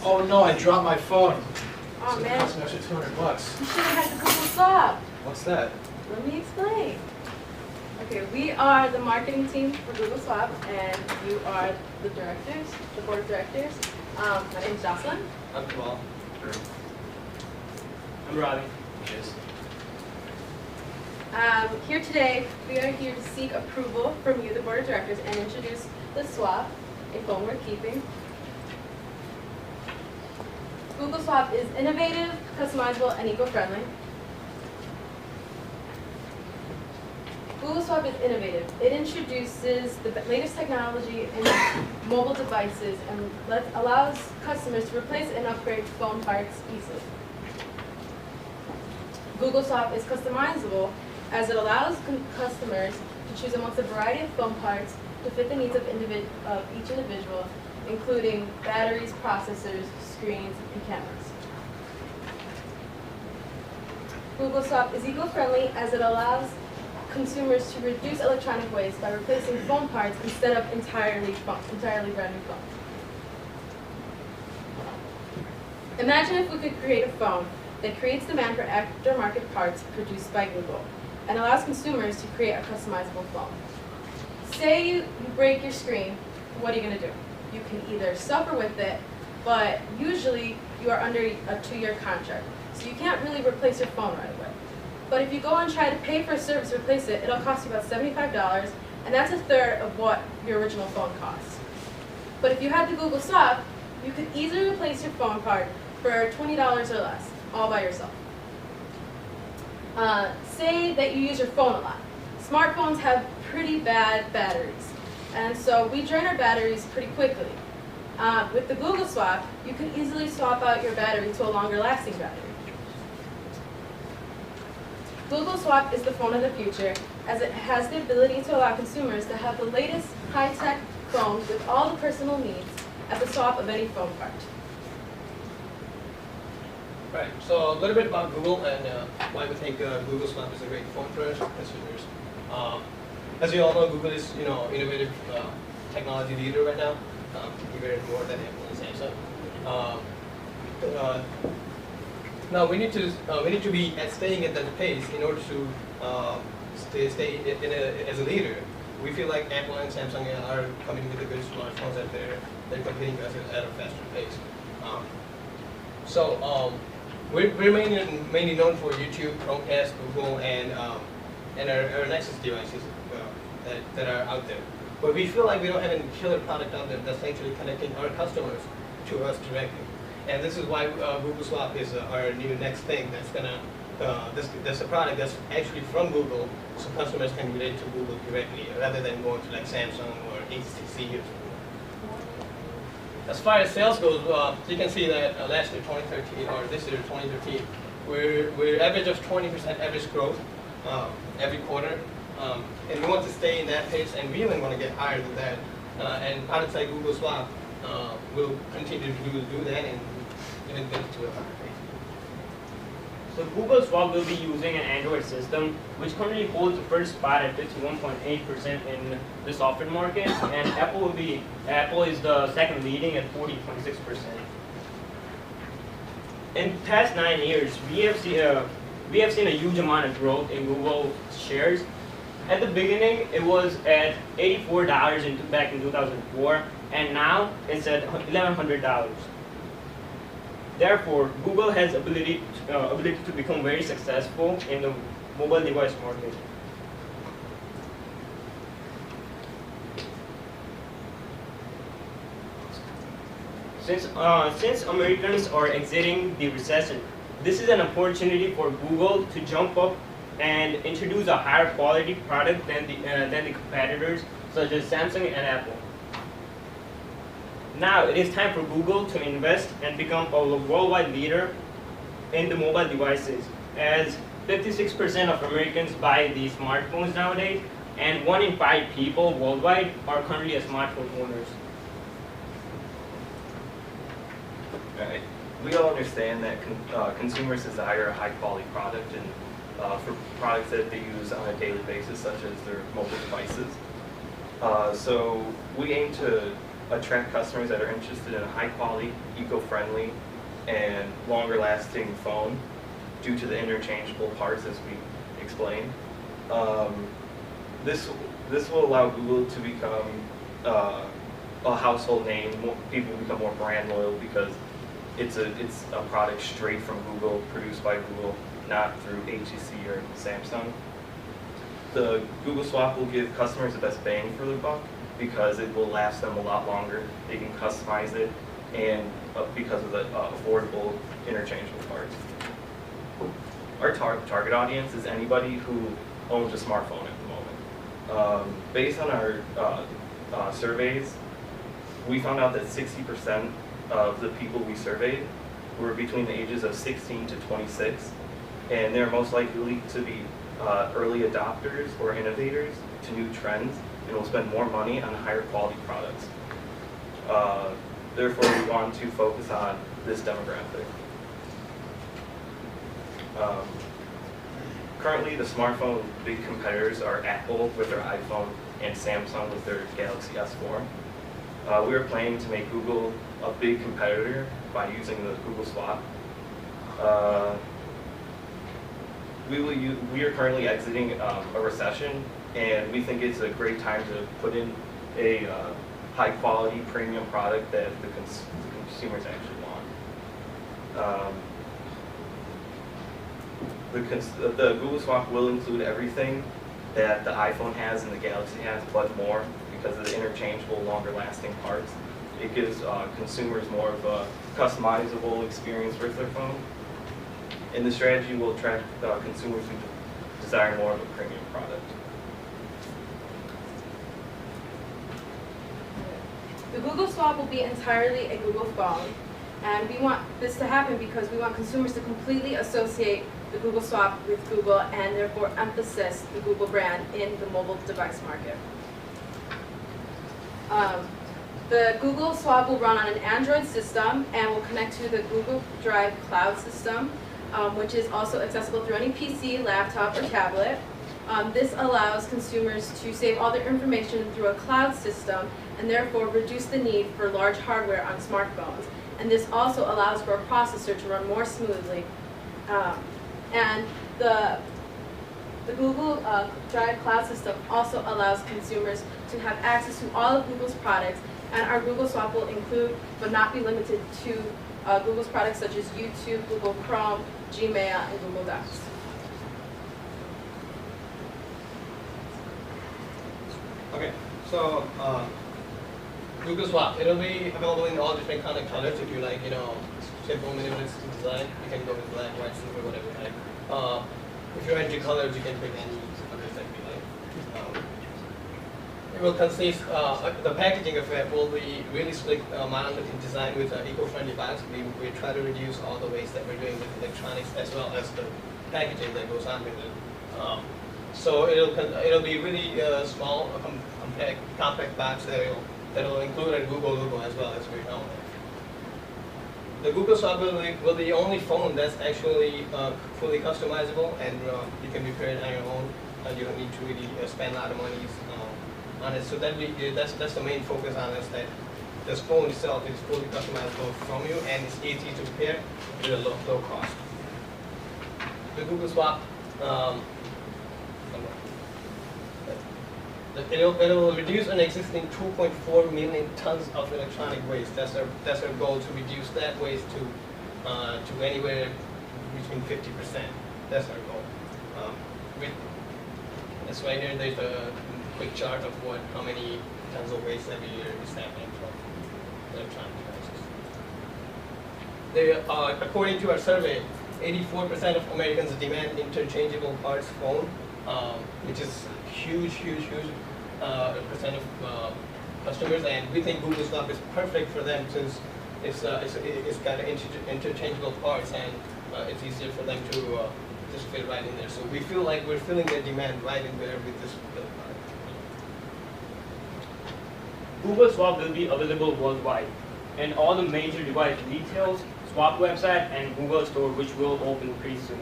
Oh no, I dropped my phone. Oh So it man, cost me an extra $200. you should have had the Google Swap. What's that? Let me explain. Okay, we are the marketing team for Google Swap, and you are the directors, the board of directors. My name is Jocelyn. I'm Kamal. I'm Robbie. Yes. Here today, we are here to seek approval from you, the board of directors, and introduce the Swap, a phone we're keeping. Google Swap is innovative, customizable, and eco-friendly. Google Swap is innovative. It introduces the latest technology in mobile devices and allows customers to replace and upgrade phone parts easily. Google Swap is customizable as it allows customers to choose amongst a variety of phone parts to fit the needs of each individual, including batteries, processors, screens, and cameras. Google Swap is eco-friendly as it allows consumers to reduce electronic waste by replacing phone parts instead of entirely brand new phones. Imagine if we could create a phone that creates demand for aftermarket parts produced by Google and allows consumers to create a customizable phone. Say you break your screen, what are you going to do? You can either suffer with it, but usually you are under a 2-year contract, so you can't really replace your phone right away. But if you go and try to pay for a service to replace it, it'll cost you about $75, and that's a third of what your original phone costs. But if you had the Google Swap, you could easily replace your phone part for $20 or less, all by yourself. Say that you use your phone a lot. Smartphones have pretty bad batteries, and so we drain our batteries pretty quickly. With the Google Swap, you can easily swap out your battery to a longer lasting battery. Google Swap is the phone of the future, as it has the ability to allow consumers to have the latest high-tech phone with all the personal needs at the swap of any phone part. Right. So a little bit about Google and why we think Google Swap is a great phone for us consumers. As you all know, Google is innovative technology leader right now, even more than Apple and Samsung. Now we need to be staying at that pace in order to stay as a leader. We feel like Apple and Samsung are coming with the good smartphones that they're competing us at a faster pace. We're mainly known for YouTube, Chromecast, Google, and our Nexus devices that are out there. But we feel like we don't have any killer product out there that's actually connecting our customers to us directly. And this is why Google Swap is our new next thing that's gonna, that's a product that's actually from Google, so customers can relate to Google directly rather than going to like Samsung or HTC or something. As far as sales goes, you can see that last year 2013 or this year 2013, we're average of 20% average growth every quarter, and we want to stay in that pace, and we even want to get higher than that. And products like Google Swap will continue to do that and even get to a higher pace. So Google Swap will be using an Android system, which currently holds the first spot at 51.8% in the software market, and Apple is the second leading at 40.6%. In the past 9 years, we have seen a huge amount of growth in Google shares. At the beginning, it was at $84 back in 2004, and now it's at $1,100. Therefore, Google has ability to become very successful in the mobile device market. Since Americans are exiting the recession, this is an opportunity for Google to jump up and introduce a higher quality product than the competitors such as Samsung and Apple. Now it is time for Google to invest and become a worldwide leader in the mobile devices, as 56% of Americans buy these smartphones nowadays, and 1 in 5 people worldwide are currently smartphone owners. Right. We all understand that consumers desire a high-quality product, and for products that they use on a daily basis, such as their mobile devices. So we aim to attract customers that are interested in a high-quality, eco-friendly, and longer-lasting phone due to the interchangeable parts, as we explained. This will allow Google to become a household name. People become more brand loyal because it's a product straight from Google, produced by Google, not through HTC or Samsung. The Google Swap will give customers the best bang for their buck because it will last them a lot longer. They can customize it, and because of the affordable interchangeable parts. Our target audience is anybody who owns a smartphone at the moment. Based on our surveys, we found out that 60% of the people we surveyed were between the ages of 16 to 26, and they're most likely to be early adopters or innovators to new trends, and will spend more money on higher quality products. Therefore, we want to focus on this demographic. Currently, the smartphone big competitors are Apple with their iPhone and Samsung with their Galaxy S4. We are planning to make Google a big competitor by using the Google Swap. We are currently exiting a recession, and we think it's a great time to put in a high-quality premium product that the consumers actually want. The Google Swap will include everything that the iPhone has and the Galaxy has, but more, because of the interchangeable, longer-lasting parts. It gives consumers more of a customizable experience with their phone. And the strategy will attract consumers who desire more of a premium product. The Google Swap will be entirely a Google phone, and we want this to happen because we want consumers to completely associate the Google Swap with Google and therefore emphasize the Google brand in the mobile device market. The Google Swap will run on an Android system and will connect to the Google Drive cloud system, which is also accessible through any PC, laptop, or tablet. This allows consumers to save all their information through a cloud system and therefore reduce the need for large hardware on smartphones. And this also allows for a processor to run more smoothly. And the Google Drive cloud system also allows consumers to have access to all of Google's products, and our Google Swap will include, but not be limited to, Google's products such as YouTube, Google Chrome, Gmail, and Google Docs. Okay, so Google Swap, it'll be available in all different kind of colors. If you like, simple minimalist design, you can go with black, white, silver, whatever you like. If you're into colors, you can pick any colors that you like. It will consist, the packaging of it will be really slick, monolithic design with an eco-friendly box. We try to reduce all the waste that we're doing with electronics as well as the packaging that goes on with it. So it'll be really small, compact box that'll include a Google logo as well as we know. The Google Swap will be the only phone that's actually fully customizable, and you can repair it on your own. You don't need to really spend a lot of money on it. So that's the main focus on is that this phone itself is fully customizable from you, and it's easy to repair with a low cost. The Google Swap. It'll reduce an existing 2.4 million tons of electronic waste. That's our goal, to reduce that waste to anywhere between 50%. That's our goal. That's right here. There's a quick chart of how many tons of waste every year is happening from electronic devices. According to our survey, 84% of Americans demand interchangeable parts phone, which is huge percent of customers, and we think Google Swap is perfect for them since it's got interchangeable parts, and it's easier for them to just fit right in there. So we feel like we're filling the demand right in there with this product. Google Swap will be available worldwide, and all the major device retails, Swap website, and Google Store, which will open pretty soon.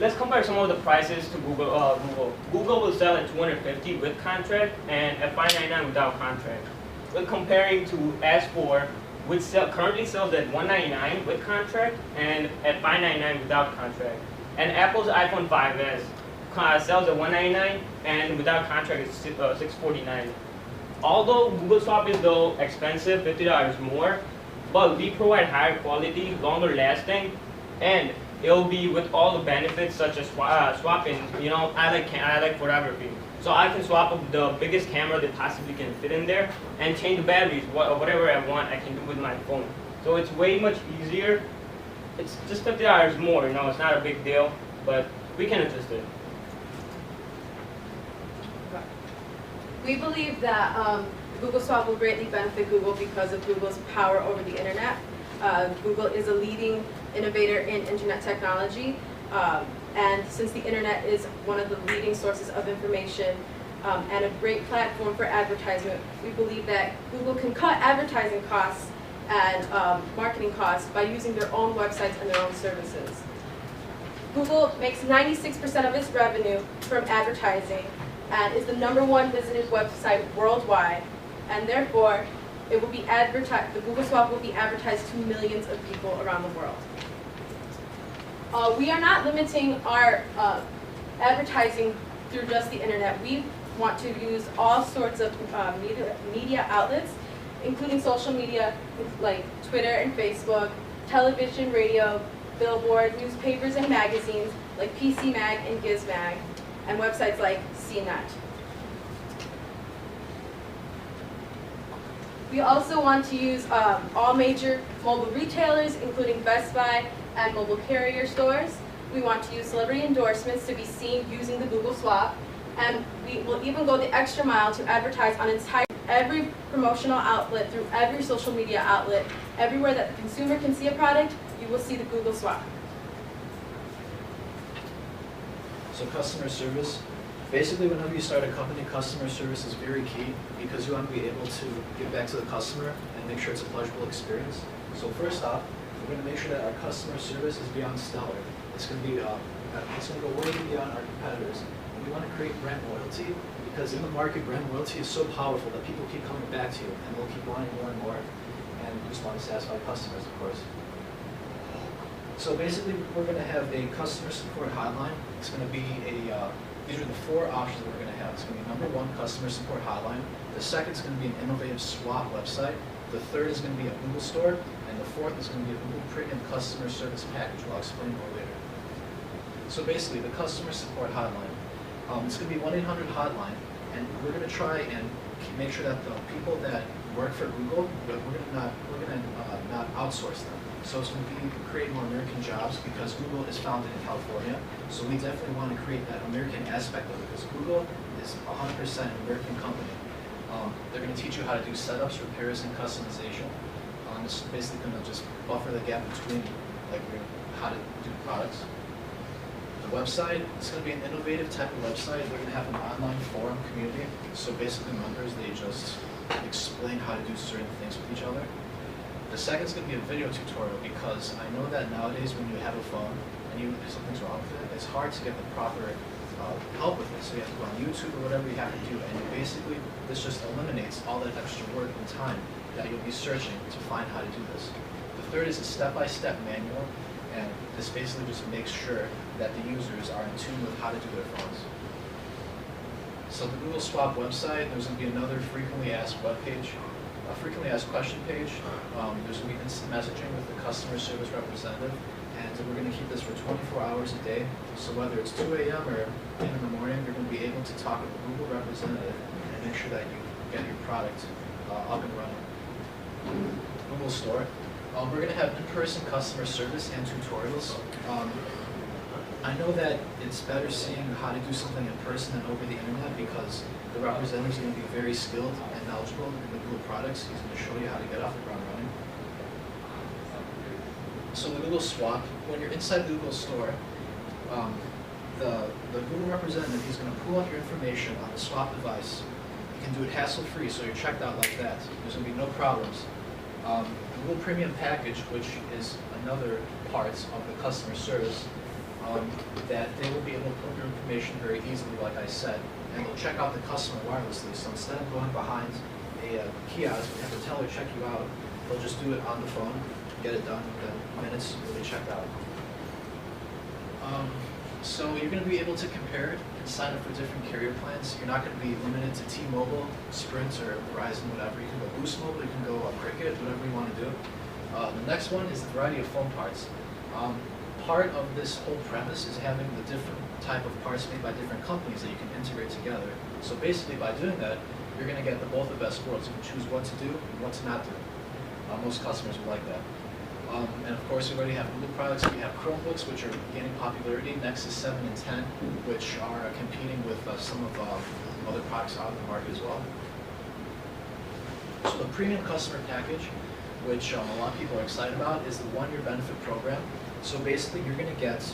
let's compare some of the prices to Google. Google will sell at $250 with contract and at $599 without contract. We're comparing to S4, which currently sells at $199 with contract and at $599 without contract. And Apple's iPhone 5s sells at $199 and without contract it's $649. Although Google Swap is though expensive, $50 more, but we provide higher quality, longer lasting, and it'll be with all the benefits such as swapping. You know, I like photography, so I can swap up the biggest camera that possibly can fit in there and change the batteries, whatever I want, I can do with my phone. So it's way much easier. It's just $50 more. You know, it's not a big deal, but we can adjust it. We believe that Google Swap will greatly benefit Google because of Google's power over the internet. Google is a leading innovator in internet technology, and since the internet is one of the leading sources of information and a great platform for advertisement, we believe that Google can cut advertising costs and marketing costs by using their own websites and their own services. Google makes 96% of its revenue from advertising and is the #1 visited website worldwide, and therefore it will be the Google Swap will be advertised to millions of people around the world. We are not limiting our advertising through just the internet. We want to use all sorts of media outlets, including social media like Twitter and Facebook, television, radio, billboard, newspapers and magazines like PC Mag and Gizmag, and websites like CNET. We also want to use all major mobile retailers, including Best Buy and mobile carrier stores. We want to use celebrity endorsements to be seen using the Google Swap, and we will even go the extra mile to advertise on every promotional outlet, through every social media outlet. Everywhere that the consumer can see a product, you will see the Google Swap. So customer service, basically whenever you start a company, customer service is very key because you want to be able to get back to the customer and make sure it's a pleasurable experience. So first off, we're going to make sure that our customer service is beyond stellar. It's going to be, it's going to go way beyond our competitors. And we want to create brand loyalty because in the market, brand loyalty is so powerful that people keep coming back to you and they'll keep wanting more and more. And we just want to satisfy customers, of course. So basically, we're going to have a customer support hotline. It's going to be these are the 4 options that we're going to have. It's going to be #1, customer support hotline. The second is going to be an innovative swap website. The third is going to be a Google store. And the fourth is going to be a Google Premium customer service package, which I'll explain more later. So basically, the customer support hotline. It's going to be 1-800 hotline. And we're going to try and make sure that the people that work for Google, we're going to not outsource them. So it's going to be creating more American jobs because Google is founded in California. So we definitely want to create that American aspect of it because Google is 100% an American company. They're going to teach you how to do setups, repairs, and customization. It's basically going to just buffer the gap between how to do products. The website is going to be an innovative type of website. They're going to have an online forum community. So basically members, they just explain how to do certain things with each other. The second is going to be a video tutorial because I know that nowadays when you have a phone and something's wrong with it, it's hard to get the proper help with it. So you have to go on YouTube or whatever you have to do. And basically, this just eliminates all that extra work and time that you'll be searching to find how to do this. The third is a step-by-step manual, and this basically just makes sure that the users are in tune with how to do their phones. So the Google Swap website, there's going to be another frequently asked webpage, a frequently asked question page. There's going to be instant messaging with the customer service representative, and we're going to keep this for 24 hours a day. So whether it's 2 a.m. or in the morning, you're going to be able to talk with the Google representative and make sure that you get your product up and running. Google Store. We're going to have in-person customer service and tutorials. I know that it's better seeing how to do something in person than over the internet because the representative is going to be very skilled and knowledgeable in the Google products. He's going to show you how to get off the ground running. So the Google Swap, when you're inside the Google Store, the Google representative, he's going to pull up your information on the swap device. You can do it hassle-free, so you're checked out like that. There's going to be no problems. Google Premium Package, which is another part of the customer service, that they will be able to put their information very easily, like I said, and they'll check out the customer wirelessly. So instead of going behind a kiosk, you have to tell her check you out, they'll just do it on the phone, get it done within minutes, you'll be checked out. So you're going to be able to compare and sign up for different carrier plans. You're not going to be limited to T-Mobile, Sprint, or Verizon, whatever. You can go Boost Mobile, you can go Cricket, whatever you want to do. The next one is the variety of phone parts. Part of this whole premise is having the different type of parts made by different companies that you can integrate together. So basically by doing that, you're going to get both the best worlds. You can choose what to do and what to not do. Most customers will like that. And of course, we already have Google products. We have Chromebooks, which are gaining popularity, Nexus 7 and 10, which are competing with some of other products out in the market as well. So the premium customer package, which a lot of people are excited about, is the one-year benefit program. So basically, you're going to get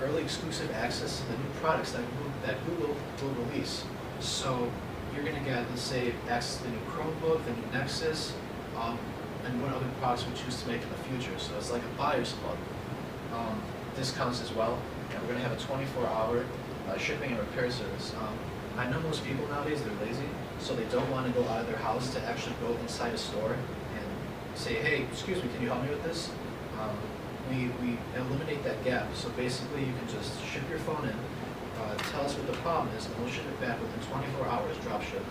early exclusive access to the new products that Google will release. So you're going to get, let's say, access to the new Chromebook, the new Nexus, and what other products we choose to make in the future. So it's like a buyer's club. Discounts as well, and we're going to have a 24-hour shipping and repair service. I know most people nowadays, they're lazy, so they don't want to go out of their house to actually go inside a store and say, hey, excuse me, can you help me with this? We eliminate that gap. So basically, you can just ship your phone in, tell us what the problem is, and we'll ship it back within 24 hours, drop ship.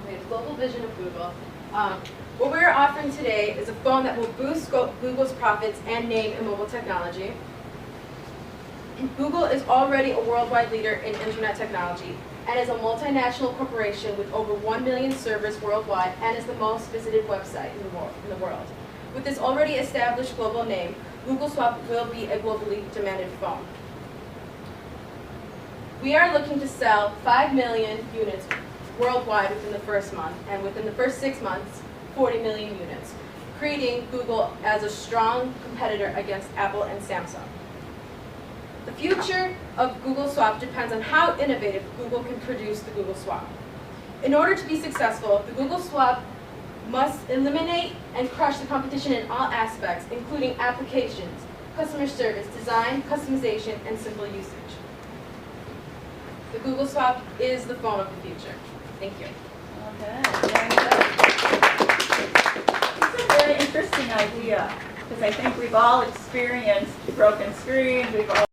Okay, the global vision of Google. What we're offering today is a phone that will boost Google's profits and name in mobile technology. Google is already a worldwide leader in internet technology and is a multinational corporation with over 1 million servers worldwide and is the most visited website in the world. With this already established global name, Google Swap will be a globally demanded phone. We are looking to sell 5 million units worldwide within the first month, and within the first 6 months, 40 million units, creating Google as a strong competitor against Apple and Samsung. The future of Google Swap depends on how innovative Google can produce the Google Swap. In order to be successful, the Google Swap must eliminate and crush the competition in all aspects, including applications, customer service, design, customization, and simple usage. The Google Swap is the phone of the future. Thank you. Okay, very good. It's a very interesting idea, because I think we've all experienced broken screens, we've all